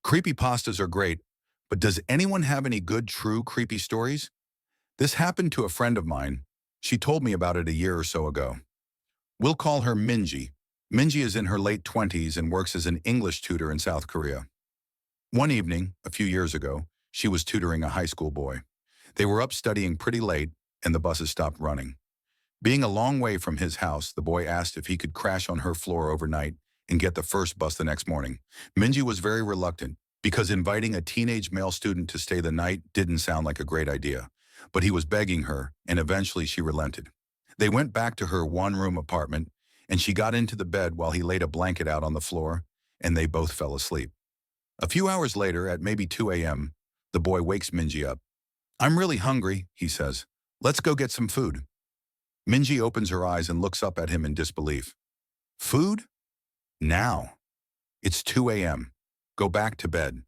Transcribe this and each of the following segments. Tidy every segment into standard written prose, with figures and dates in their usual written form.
Creepypastas are great, but does anyone have any good, true creepy stories? This happened to a friend of mine. She told me about it a year or so ago. We'll call her Minji. Minji is in her late 20s and works as an English tutor in South Korea. One evening, a few years ago, she was tutoring a high school boy. They were up studying pretty late, and the buses stopped running. Being a long way from his house, the boy asked if he could crash on her floor overnight and get the first bus the next morning. Minji was very reluctant because inviting a teenage male student to stay the night didn't sound like a great idea. But he was begging her, and eventually she relented. They went back to her one-room apartment, and she got into the bed while he laid a blanket out on the floor, and they both fell asleep. A few hours later, at maybe 2 a.m., the boy wakes Minji up. "I'm really hungry," he says. "Let's go get some food." Minji opens her eyes and looks up at him in disbelief. "Food? Now? It's 2 a.m. Go back to bed."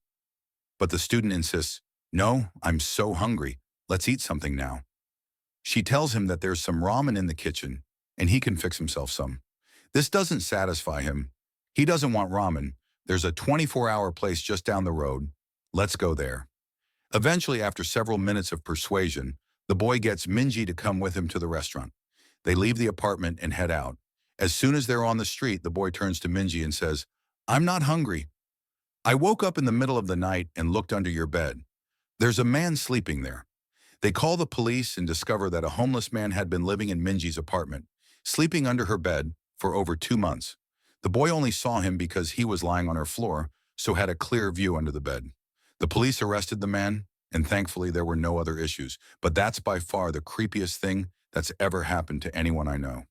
But the student insists, "No, I'm so hungry. Let's eat something now." She tells him that there's some ramen in the kitchen and he can fix himself some. This doesn't satisfy him. He doesn't want ramen. There's a 24-hour place just down the road. Let's go there. Eventually, after several minutes of persuasion, the boy gets Minji to come with him to the restaurant. They leave the apartment and head out. As soon as they're on the street, the boy turns to Minji and says, "I'm not hungry. I woke up in the middle of the night and looked under your bed. There's a man sleeping there." They call the police and discover that a homeless man had been living in Minji's apartment, sleeping under her bed for over 2 months. The boy only saw him because he was lying on her floor, so had a clear view under the bed. The police arrested the man, and thankfully there were no other issues. But that's by far the creepiest thing that's ever happened to anyone I know.